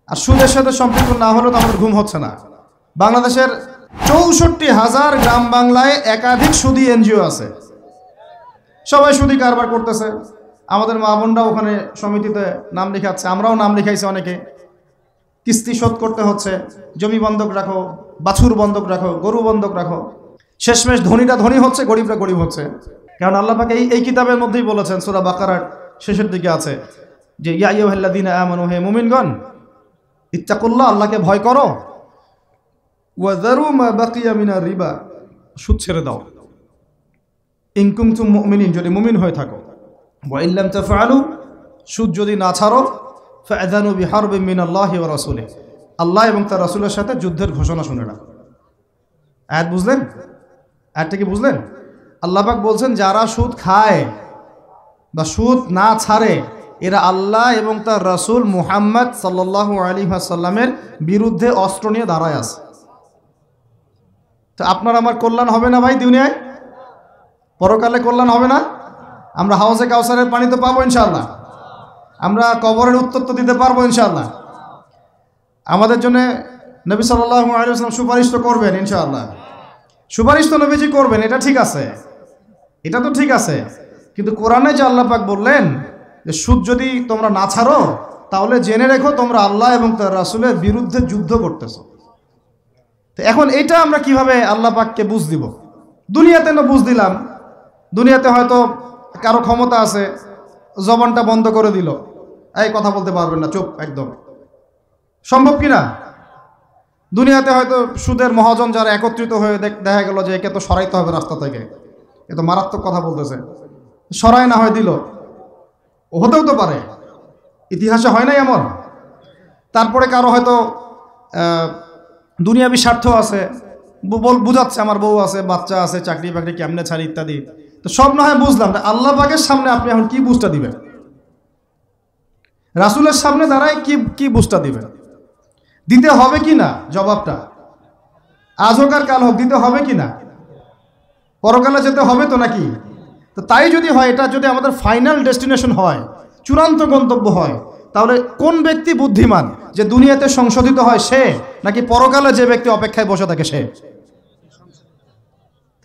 আর সুদের সাথে সম্পৃক্ত না হলেও তো আমাদের ঘুম হচ্ছে না। বাংলাদেশের ৬৪,০০০ গ্রাম বাংলায় একাধিক সুদী এনজিও আছে, সবাই সুদী কারবার করতেছে। আমাদের মা বোনরাও ওখানে সমিতিতে নাম লেখাচ্ছে, আমরাও নাম লিখাইছি অনেকে। কিস্তি শোধ করতে হচ্ছে, জমি বন্ধক রাখো, বাছুর বন্ধক রাখো, গরু বন্ধক রাখো। শেষমেশ ধনীরা ধনী হচ্ছে, গরিবরা গরিব হচ্ছে। কারণ আল্লাহ পাক এই কিতাবের মধ্যেই বলেছেন, সূরা বাকারার শেষের দিকে আছে যে ইয়া আইয়ুহাল্লাযীনা আমানু, হে মুমিনগণ, ইত্তাকুল্লাহ, আল্লাহকে ভয় করো, ওয়াযারু মা বাকিয়া মিনার রিবা, সুদ ছেড়ে দাও, ইন কুনতুম মুমিনিন, যদি মুমিন হয়ে থাকো, ওয়া ইল্লাম তাফআলু, সুদ যদি না ছাড়ো, ফাআযানু বিহারবিন মিনাল্লাহি ওয়া রাসূলিহি, আল্লাহ এবং তার রাসূলের সাথে যুদ্ধের ঘোষণা শুনে নাও। আয়াত বুঝলেন? আয়াতটা কি বুঝলেন? আল্লাহ পাক বলছেন যারা সুদ খায় বা সুদ না ছাড়ে এরা আল্লাহ এবং তার রাসূল মুহাম্মদ সাল্লাল্লাহু আলাইহি ওয়াসাল্লামের বিরুদ্ধে অস্ত্র নিয়ে দাঁড়ায় আছে। তো আপনার আমার কল্যাণ হবে না ভাই দুনিয়ায়? পরকালে কল্যাণ হবে না? আমরা হাউজে কাউসারের পানি তো পাবো ইনশাআল্লাহ, আমরা কবরের উত্তর তো দিতে পারবো ইনশাআল্লাহ। আমাদের জন্য নবী সাল্লাল্লাহু আলাইহি ওয়াসাল্লাম সুপারিশ তো করবেন ইনশাআল্লাহ, সুপারিশ তো নবীজি করবেন, এটা ঠিক আছে, এটা তো ঠিক আছে। কিন্তু কোরআনে যে আল্লাহ পাক বললেন যে সুদ যদি তোমরা না ছাড়ো তাহলে জেনে রেখো তোমরা আল্লাহ এবং তার রাসূলের বিরুদ্ধে যুদ্ধ করতেছো। তো এখন এটা আমরা কিভাবে আল্লাহ পাককে বুঝ দিব? দুনিয়াতে না বুঝ দিলাম, দুনিয়াতে হয়তো কারো ক্ষমতা আছে, জবানটা বন্ধ করে দিল, এই কথা বলতে পারবেন না, চুপ একদম, সম্ভব কিনা? দুনিয়াতে হয়তো সুদের মহাজন যারা একত্রিত হয়ে দেখা গেল যে একে তো সরাইতে হবে রাস্তা থেকে, এ তো মারাত্মক কথা বলতেছে, সরাই না হয় দিল, হতেও তো পারে, ইতিহাসে হয় নাই এমন। তারপরে কারো হয়তো দুনিয়াবি স্বার্থ আছে, বুঝাচ্ছে আমার বউ আছে, বাচ্চা আছে, চাকরি বাকরি কেমনে ছাড়ি ইত্যাদি। তো সব না হয় বুঝলাম, আল্লাহ পাকের সামনে আপনি এখন কি বুঝটা দিবেন? রাসূলের সামনে দাঁড়ায় কি বুঝটা দিবেন? দিতে হবে কি না জবাবটা? আজ হোক আর কাল হোক দিতে হবে কি না? পরকালে যেতে হবে তো নাকি? তো তাই যদি হয়, এটা যদি আমাদের ফাইনাল ডেস্টিনেশন হয়, চূড়ান্ত গন্তব্য হয়, তাহলে কোন ব্যক্তি বুদ্ধিমান, যে দুনিয়াতে সংশোধিত হয় সে, নাকি পরকালে যে ব্যক্তি অপেক্ষায় বসে থাকে সে?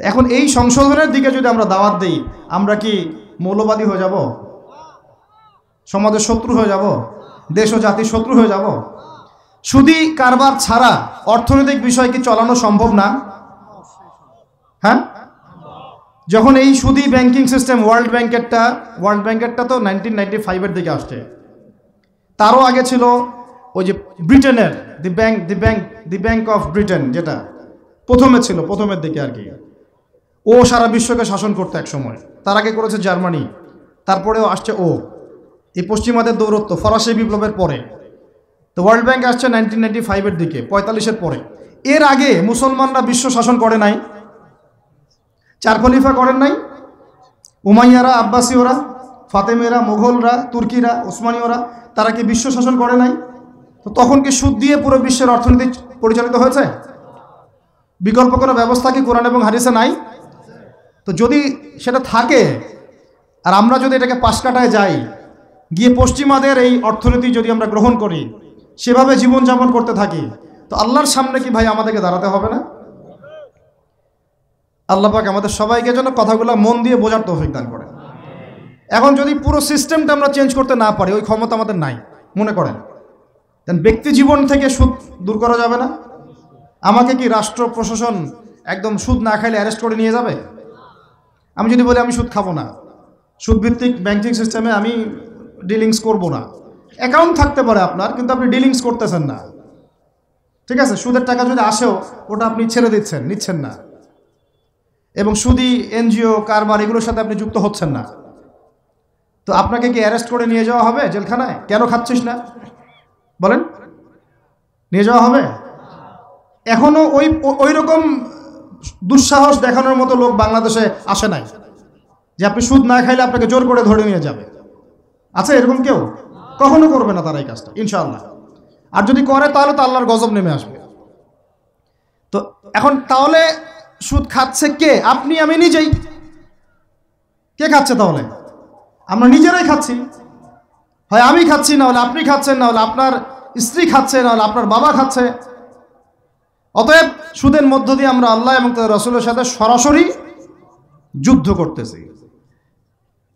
এখন এই সংশোধনের দিকে যদি আমরা দাওয়াত দিই, আমরা কি মৌলবাদী হয়ে যাব? সমাজের শত্রু হয়ে যাব? দেশ ও জাতির শত্রু হয়ে যাব? সুদী কারবার ছাড়া অর্থনৈতিক বিষয় কি চালানো সম্ভব না? হ্যাঁ, যখন এই সুদী ব্যাংকিং সিস্টেম ওয়ার্ল্ড ব্যাংকেরটা তো 1995-এর দিকে আসছে, তারও আগে ছিল ওই যে ব্রিটেনের দি ব্যাংক অফ ব্রিটেন, যেটা প্রথমে ছিল, প্রথমের দিকে আর কি। ও সারা বিশ্বকে শাসন করতে এক সময়, তার আগে করেছে জার্মানি, তারপরেও আসছে ও, এই পশ্চিমাদের দৌরত্ব ফরাসি বিপ্লবের পরে। তো ওয়ার্ল্ড ব্যাংক আসছে 1995-এর দিকে, 45-এর পরে। এর আগে মুসলমানরা বিশ্ব শাসন করে নাই, চার খলিফা করেন নাই, উমাইয়ারা, আব্বাসীয়রা, ফাতেমেরা, মোগলরা, তুর্কিরা, ওসমানীয়রা, তারা কি বিশ্ব শাসন করে নাই? তো তখন কি সুদ দিয়ে পুরো বিশ্বের অর্থনীতি পরিচালিত হয়েছে? বিকল্প কোনো ব্যবস্থা কি কোরআন এবং হাদিসে নাই? তো যদি সেটা থাকে আর আমরা যদি এটাকে পাশ কাটায় যাই, গিয়ে পশ্চিমাদের এই অর্থনীতি যদি আমরা গ্রহণ করি, সেভাবে জীবনযাপন করতে থাকি, তো আল্লাহর সামনে কি ভাই আমাদেরকে দাঁড়াতে হবে না? আল্লাহ পাক আমাদের সবাইকে যেন কথাগুলো মন দিয়ে বোঝার তৌফিক দান করে। এখন যদি পুরো সিস্টেমটা আমরা চেঞ্জ করতে না পারি, ওই ক্ষমতা আমাদের নাই মনে করেন, দেন ব্যক্তি জীবন থেকে সুদ দূর করা যাবে না? আমাকে কি রাষ্ট্র প্রশাসন একদম সুদ না খাইলে অ্যারেস্ট করে নিয়ে যাবে? আমি যদি বলি আমি সুদ খাবো না, সুদভিত্তিক ব্যাংকিং সিস্টেমে আমি ডিলিংস করব না, অ্যাকাউন্ট থাকতে পারে আপনার, কিন্তু আপনি ডিলিংস করতেছেন না, ঠিক আছে? সুদের টাকা যদি আসেও ওটা আপনি ছেড়ে দিচ্ছেন, নিচ্ছেন না, এবং সুদী এনজিও কারবার এগুলোর সাথে আপনি যুক্ত হচ্ছেন না, তো আপনাকে কি অ্যারেস্ট করে নিয়ে যাওয়া হবে জেলখানায়? কেন খাচ্ছিস না বলেন, নিয়ে যাওয়া হবে? এখনো ওই রকম দুঃসাহস দেখানোর মতো লোক বাংলাদেশে আসে নাই যে আপনি সুদ না খাইলে আপনাকে জোর করে ধরে নিয়ে যাবে। আছে এরকম কেউ? কখনো করবে না তারা এই কাজটা ইনশাআল্লাহ। আর যদি করে তাহলে তো আল্লাহর গজব নেমে আসবে। তো এখন তাহলে সুদ খাচ্ছে কে? আপনি আমি নিজেই। কে খাচ্ছে তাহলে? আমরা নিজেরাই খাচ্ছি। হয় আমি খাচ্ছি, না হলে আপনি খাচ্ছেন, না হলে আপনার স্ত্রী খাচ্ছে, নাহলে আপনার বাবা খাচ্ছে। অতএব সুদের মধ্য দিয়ে আমরা আল্লাহ এবং তার রাসূলের সাথে সরাসরি যুদ্ধ করতেছি।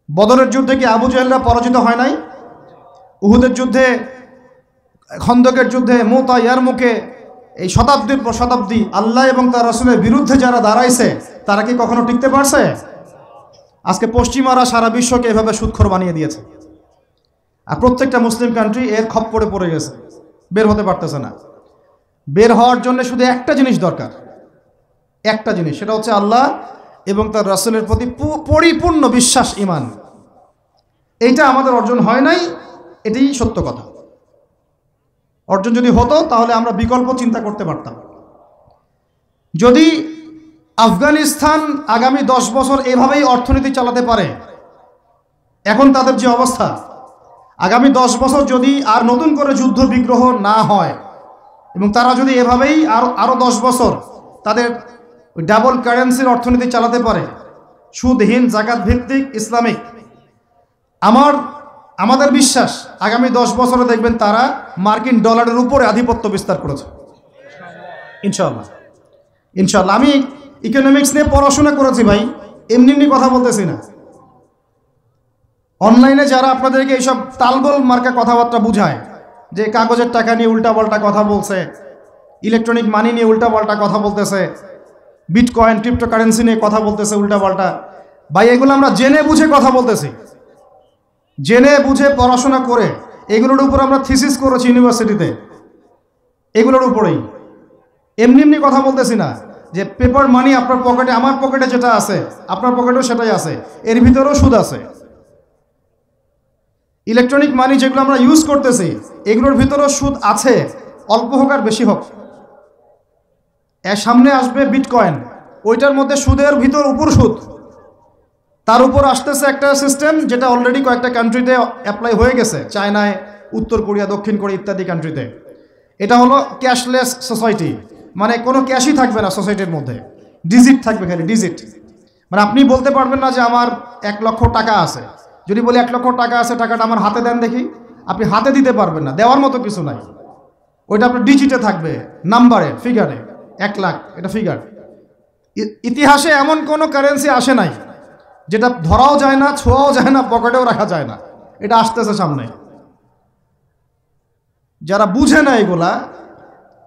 বদরের যুদ্ধে কি আবু জাহেলরা পরাজিত হয় নাই? উহুদের যুদ্ধে, খন্দকের যুদ্ধে, মুতা ইয়ারমুকে, এই শতাব্দীর পর শতাব্দী আল্লাহ এবং তার রাসূলের বিরুদ্ধে যারা দাঁড়াইছে তারা কি কখনো টিকতে পারছে? আজকে পশ্চিমারা সারা বিশ্বকে এভাবে সুদখোর বানিয়ে দিয়েছে, আর প্রত্যেকটা মুসলিম কান্ট্রি এর খপ্পরে পড়ে গেছে, বের হতে পারতেছে না। বের হওয়ার জন্য শুধু একটা জিনিস দরকার, একটা জিনিস, সেটা হচ্ছে আল্লাহ এবং তার রাসূলের প্রতি পরিপূর্ণ বিশ্বাস, ঈমান। এইটা আমাদের অর্জন হয় নাই, এটাই সত্য কথা। অর্জন যদি হতো তাহলে আমরা বিকল্প চিন্তা করতে পারতাম। যদি আফগানিস্তান আগামী 10 বছর এভাবেই অর্থনীতি চালাতে পারে, এখন তাদের যে অবস্থা, আগামী 10 বছর যদি আর নতুন করে যুদ্ধ বিগ্রহ না হয় এবং তারা যদি এভাবেই আরো 10 বছর তাদের ডাবল কারেন্সির অর্থনীতি চালাতে পারে, সুদহীন, জাকাত ভিত্তিক, ইসলামিক, আমাদের বিশ্বাস আগামী 10 বছরে দেখবেন তারা মার্কিন ডলারের উপরে আধিপত্য বিস্তার করেছে, ইনশাআল্লাহ। ইনশাআল্লাহ। আমি ইকোনমিক্স নিয়ে পড়াশোনা করেছি ভাই, এমনি এমনি কথা বলতেছি না। অনলাইনে যারা আপনাদেরকে এইসব তালগোল মার্কা কথাবার্তা বুঝায়, যে কাগজের টাকা নিয়ে উল্টাপাল্টা কথা বলছে, ইলেকট্রনিক মানি নিয়ে উল্টাপাল্টা কথা বলতেছে, বিটকয়েন, ক্রিপ্টোকারেন্সি নিয়ে কথা বলতেছে উল্টাপাল্টা, ভাই এগুলো আমরা জেনে বুঝে কথা বলতেছি, জেনে বুঝে পড়াশোনা করে। এগুলোর উপর আমরা থিসিস করেছি ইউনিভার্সিটিতে, এগুলোর উপরেই। এমনি এমনি কথা বলতেছি না যে পেপার মানি আপনার পকেটে, আমার পকেটে যেটা আছে আপনার পকেটেও সেটাই আছে, এর ভিতরেও সুদ আছে। ইলেকট্রনিক মানি যেগুলো আমরা ইউজ করতেছি এগুলোর ভিতরেও সুদ আছে, অল্প হোক আর বেশি হোক। এর সামনে আসবে বিটকয়েন, ওইটার মধ্যে সুদের ভিতর উপর সুদ, তার উপর আসতেছে একটা সিস্টেম যেটা অলরেডি কয়েকটা কান্ট্রিতে অ্যাপ্লাই হয়ে গেছে, চায়নায়, উত্তর কোরিয়া, দক্ষিণ কোরিয়া ইত্যাদি কান্ট্রিতে। এটা হলো ক্যাশলেস সোসাইটি, মানে কোনো ক্যাশই থাকবে না সোসাইটির মধ্যে, ডিজিট থাকবে, খালি ডিজিট। মানে আপনি বলতে পারবেন না যে আমার 1 লক্ষ টাকা আছে, যদি বলি 1 লক্ষ টাকা আছে, টাকাটা আমার হাতে দেন দেখি, আপনি হাতে দিতে পারবেন না, দেওয়ার মতো কিছু নাই। ওইটা আপনার ডিজিটে থাকবে, নাম্বারে, ফিগারে। 1 লাখ এটা ফিগার। ইতিহাসে এমন কোনো কারেন্সি আসে নাই যেটা ধরাও যায় না, ছোঁয়াও যায় না, পকেটেও রাখা যায় না। এটা আসতেছে সামনে। যারা বুঝে না এগুলা,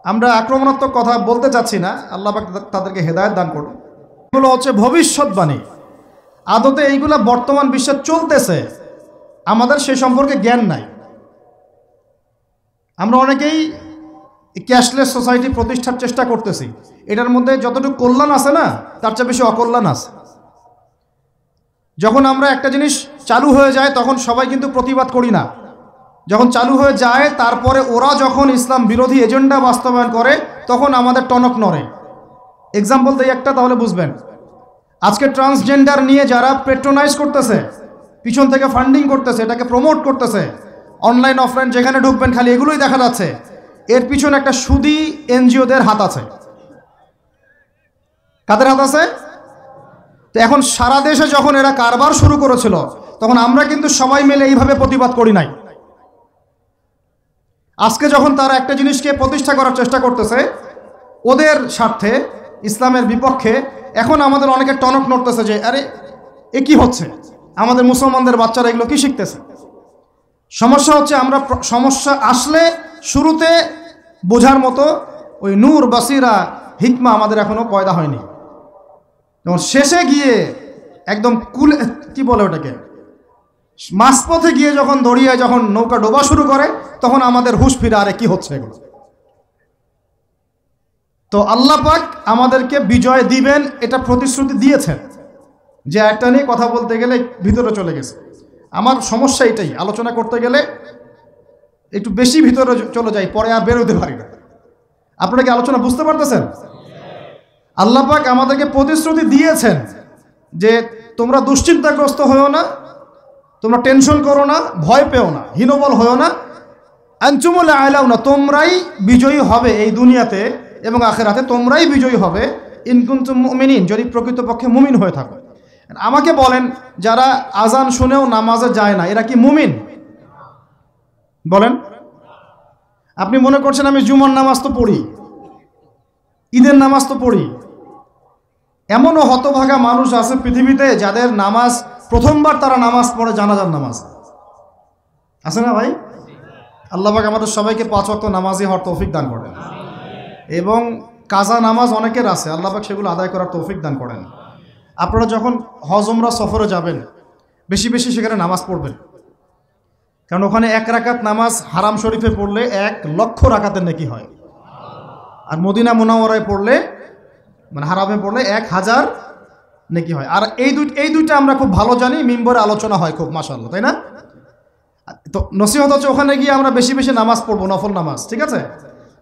আমরা আক্রমণাত্মক কথা বলতে চাচ্ছি না, আল্লাহ পাক তাদেরকে হেদায়েত দান করুন। এগুলো হচ্ছে ভবিষ্যৎবাণী, আদতে এইগুলা বর্তমান বিশ্বে চলতেছে, আমাদের সে সম্পর্কে জ্ঞান নাই। আমরা অনেকেই ক্যাশলেস সোসাইটি প্রতিষ্ঠার চেষ্টা করতেছি, এটার মধ্যে যতটুকু কল্যাণ আছে না তার চেয়ে বেশি অকল্যাণ আছে। যখন আমরা একটা জিনিস চালু হয়ে যায় তখন সবাই কিন্তু প্রতিবাদ করি না, যখন চালু হয়ে যায় তারপরে ওরা যখন ইসলাম বিরোধী এজেন্ডা বাস্তবায়ন করে তখন আমাদের টনক নড়ে। এক্সাম্পল দিই একটা, তাহলে বুঝবেন। আজকে ট্রান্সজেন্ডার নিয়ে যারা পেট্রোনাইজ করতেছে, পিছন থেকে ফান্ডিং করতেছে, এটাকে প্রমোট করতেছে, অনলাইন অফলাইন যেখানে ঢুকবেন খালি এগুলোই দেখা যাচ্ছে, এর পিছনে একটা সুদী এনজিওদের হাত আছে। কাদের হাত আছে? তো এখন সারা দেশে যখন এরা কারবার শুরু করেছিল তখন আমরা কিন্তু সবাই মিলে এইভাবে প্রতিবাদ করি নাই। আজকে যখন তারা একটা জিনিসকে প্রতিষ্ঠা করার চেষ্টা করতেছে ওদের স্বার্থে, ইসলামের বিপক্ষে, এখন আমাদের অনেকের টনক নড়তেছে যে আরে এ কি হচ্ছে, আমাদের মুসলমানদের বাচ্চারা এগুলো কি শিখতেছে। সমস্যা হচ্ছে আমরা সমস্যা আসলে শুরুতে বোঝার মতো ওই নূর, বাসিরা, হিকমা আমাদের এখনো পয়দা হয়নি। যেমন শেষে গিয়ে একদম কুলে, কি বলে ওটাকে, মাঝপথে গিয়ে যখন দড়িয়ে যখন নৌকা ডোবা শুরু করে তখন আমাদের হুঁশ ফিরে, আরে কি হচ্ছে এগুলো। তো আল্লাহ পাক আমাদেরকে বিজয় দিবেন এটা প্রতিশ্রুতি দিয়েছেন। যে একটা নিয়ে কথা বলতে গেলে ভিতরে চলে গেছে, আমার সমস্যা এটাই, আলোচনা করতে গেলে একটু বেশি ভিতরে চলে যাই, পরে আর বেরোতে পারি না। আপনারা কি আলোচনা বুঝতে পারতেছেন? আল্লাহ পাক আমাদেরকে প্রতিশ্রুতি দিয়েছেন যে তোমরা দুশ্চিন্তাগ্রস্ত হয়েও না, তোমরা টেনশন করো না, ভয় পেও না, হীনবল হয়েও না, আনতুমুল আ'লাউনা, তোমরাই বিজয়ী হবে এই দুনিয়াতে এবং আখিরাতে, তোমরাই বিজয়ী হবে ইন কুনতুম মুমিনিন, যদি প্রকৃতপক্ষে মুমিন হয়ে থাকো। আমাকে বলেন, যারা আজান শুনেও নামাজে যায় না এরা কি মুমিন? বলেন। আপনি মনে করছেন আমি জুমার নামাজ তো পড়ি, ঈদের নামাজ তো পড়ি। এমনও হতভাগা মানুষ আছে পৃথিবীতে যাদের নামাজ প্রথমবার তারা নামাজ পড়ে জানাজার নামাজ। আছে না ভাই? আল্লাহ পাক আমাদের সবাইকে 5 ওয়াক্ত নামাজি হওয়ার তৌফিক দান করেন, এবং কাজা নামাজ অনেকের আছে, আল্লাহ পাক সেগুলো আদায় করার তৌফিক দান করেন। আপনারা যখন হজ উমরা সফরে যাবেন বেশি বেশি সেখানে নামাজ পড়বেন, কারণ ওখানে 1 রাকাত নামাজ হারাম শরীফে পড়লে 1 লক্ষ রাকাতের নেকি হয়, আর মদিনা মুনাওয়ারায় পড়লে মানে হারামে পড়লে 1000 নেকি হয়। আর এই দুইটা আমরা খুব ভালো জানি, মিম্বরে আলোচনা হয় খুব, মাশাআল্লাহ, তাই না? তো নসিহত হচ্ছে ওখানে গিয়ে আমরা বেশি বেশি নামাজ পড়বো, নফল নামাজ, ঠিক আছে?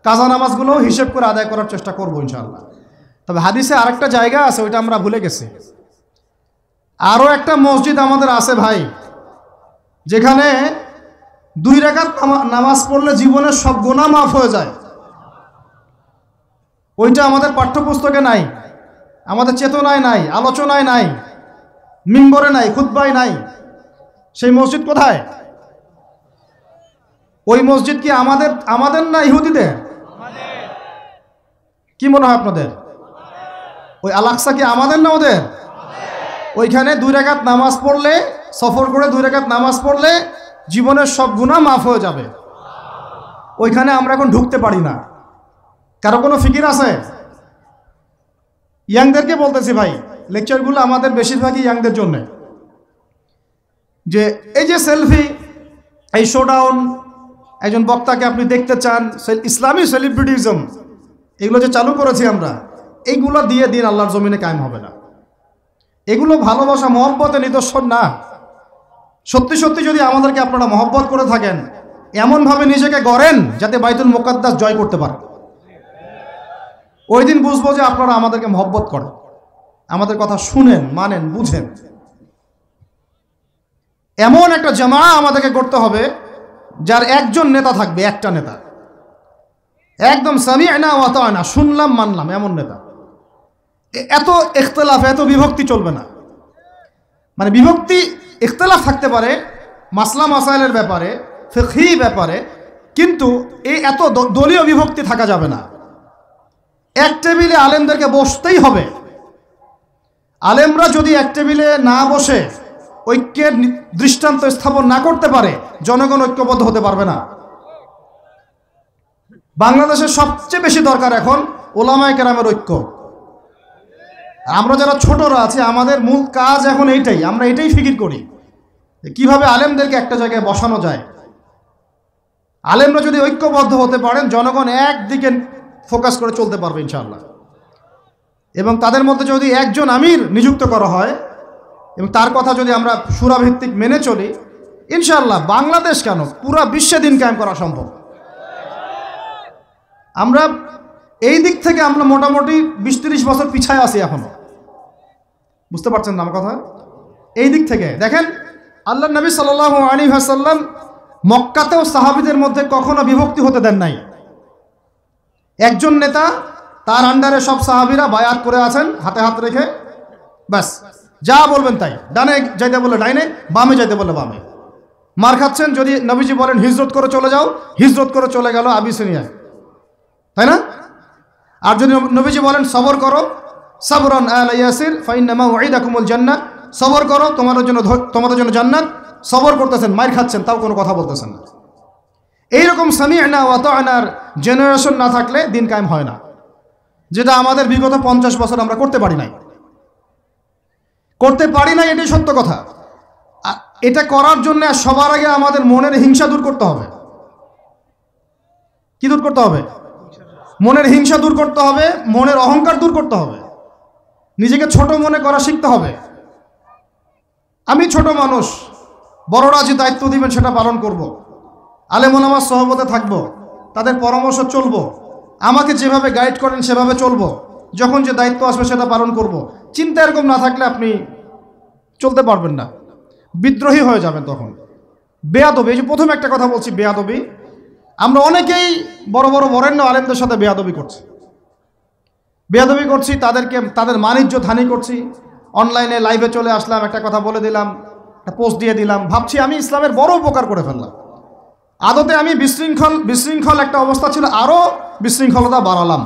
কাজা নামাজগুলো হিসেব করে আদায় করার চেষ্টা করবো ইনশাআল্লাহ। তবে হাদিসে আরেকটা জায়গা আছে, ওইটা আমরা ভুলে গেছি। আরও একটা মসজিদ আমাদের আছে ভাই, যেখানে 2 রাকাত নামাজ পড়লে জীবনের সব গুনাহ মাফ হয়ে যায়। ওইটা আমাদের পাঠ্যপুস্তকে নাই, আমাদের চেতনায় নাই, আলোচনায় নাই, মিম্বরে নাই, খুতবায় নাই। সেই মসজিদ কোথায়? ওই মসজিদ কি আমাদের না ইহুদিদের? কি মনে হয় আপনাদের? ওই আল আকসা কি আমাদের না ওদের? ওইখানে 2 রাকাত নামাজ পড়লে, সফর করে 2 রাকাত নামাজ পড়লে জীবনের সব গুনাহ মাফ হয়ে যাবে। ওইখানে আমরা এখন ঢুকতে পারি না। কারো কোনো ফিকির আছে? ইয়াংদেরকে বলতেছি ভাই, লেকচারগুলো আমাদের বেশিরভাগই ইয়াংদের জন্য। যে এই যে সেলফি, এই শোডাউন, একজন বক্তাকে আপনি দেখতে চান, ইসলামী সেলিব্রিটিজম, এগুলো যে চালু করেছি আমরা, এইগুলো দিয়ে দিন আল্লাহর জমিনে কায়েম হবে না। এগুলো ভালোবাসা মহব্বতের নিদর্শন না। সত্যি সত্যি যদি আমাদেরকে আপনারা মহব্বত করে থাকেন, এমনভাবে নিজেকে গড়েন যাতে বাইতুল মুকাদ্দাস জয় করতে পারেন। ওই দিন বুঝবো যে আপনারা আমাদেরকে মহব্বত করেন, আমাদের কথা শুনেন, মানেন, বুঝেন। এমন একটা জামা আমাদেরকে করতে হবে যার একজন নেতা থাকবে, একটা নেতা, একদম সামি'না ওয়া আতা'না, শুনলাম মানলাম, এমন নেতা। এত ইখতিলাফ, এত বিভক্তি চলবে না। মানে বিভক্তি, ইখতিলাফ থাকতে পারে মাসলা মাসাইলের ব্যাপারে, ফিকহি ব্যাপারে, কিন্তু এই এত দলীয় বিভক্তি থাকা যাবে না। এক টেবিলে আলেমদেরকে বসতেই হবে। আলেমরা যদি এক টেবিলে না বসে ঐক্যের দৃষ্টান্ত স্থাপন না করতে পারে, জনগণ ঐক্যবদ্ধ হতে পারবে না। বাংলাদেশের সবচেয়ে বেশি দরকার এখন ওলামায়ে কেরামের ঐক্য। আমরা যারা ছোটরা আছি, আমাদের মূল কাজ এখন এইটাই, আমরা এটাই ফিকির করি কিভাবে আলেমদেরকে একটা জায়গায় বসানো যায়। আলেমরা যদি ঐক্যবদ্ধ হতে পারেন, জনগণ একদিকে ফোকাস করে চলতে পারবে ইনশাআল্লাহ। এবং তাদের মধ্যে যদি একজন আমির নিযুক্ত করা হয় এবং তার কথা যদি আমরা সুরাভিত্তিক মেনে চলি, ইনশাআল্লাহ বাংলাদেশ কেন, পুরা বিশ্বে দিন কায়েম করা সম্ভব। আমরা এই দিক থেকে আমরা মোটামুটি 20-30 বছর পিছায় আছি এখনো। বুঝতে পারছেন না আমার কথা? এই দিক থেকে দেখেন, আল্লাহ নবী সাল্লাল্লাহু আলাইহি ওয়াসাল্লাম মক্কাতেও সাহাবীদের মধ্যে কখনো বিভক্তি হতে দেন নাই। একজন নেতা, তার আন্ডারে সব সাহাবীরা বায়াত করে আছেন হাতে হাত রেখে, ব্যাস যা বলবেন তাই। ডানে যাইতে বললে ডাইনে, বামে যাইতে বললে বামে। মার খাচ্ছেন, যদি নবীজি বলেন হিজরত করে চলে যাও, হিজরত করে চলে গেল আবিসিনিয়ায়, তাই না? আর যদি নবীজি বলেন সবর করো, সাবরান আলা ইয়াসির ফাইন্নামা ওয়াইদাকুমুল জান্নাহ, সবর করো তোমাদের জন্য জান্নাত, সবর করতেছেন, মার খাচ্ছেন, তাও কোনো কথা বলতেছেন না। এইরকম সামি'না ওয়া আতা'নার জেনারেশন না থাকলে দিন কায়েম হয় না, যেটা আমাদের বিগত 50 বছর আমরা করতে পারি নাই। এটাই সত্য কথা। এটা করার জন্য সবার আগে আমাদের মনের হিংসা দূর করতে হবে। কি দূর করতে হবে? মনের হিংসা দূর করতে হবে, মনের অহংকার দূর করতে হবে, নিজেকে ছোট মনে করা শিখতে হবে। আমি ছোট মানুষ, বড়রা যে দায়িত্ব দিবেন সেটা পালন করব। আলেম ওলামার সহবতে থাকব, তাদের পরামর্শ চলব, আমাকে যেভাবে গাইড করেন সেভাবে চলব, যখন যে দায়িত্ব আসবে সেটা পালন করব। চিন্তা এরকম না থাকলে আপনি চলতে পারবেন না, বিদ্রোহী হয়ে যাবেন তখন। বেয়াদবি, এই যে প্রথম একটা কথা বলছি, বেয়াদবি। আমরা অনেকেই বড় বড় বরেণ্য আলেমদের সাথে বেয়াদবি করছি, তাদের মানিজ্য হানি করছি। অনলাইনে লাইভে চলে আসলাম, একটা কথা বলে দিলাম, একটা পোস্ট দিয়ে দিলাম, ভাবছি আমি ইসলামের বড় উপকার করে ফেললাম। আদতে আমি বিশৃঙ্খল একটা অবস্থা ছিল, আরও বিশৃঙ্খলতা বাড়ালাম।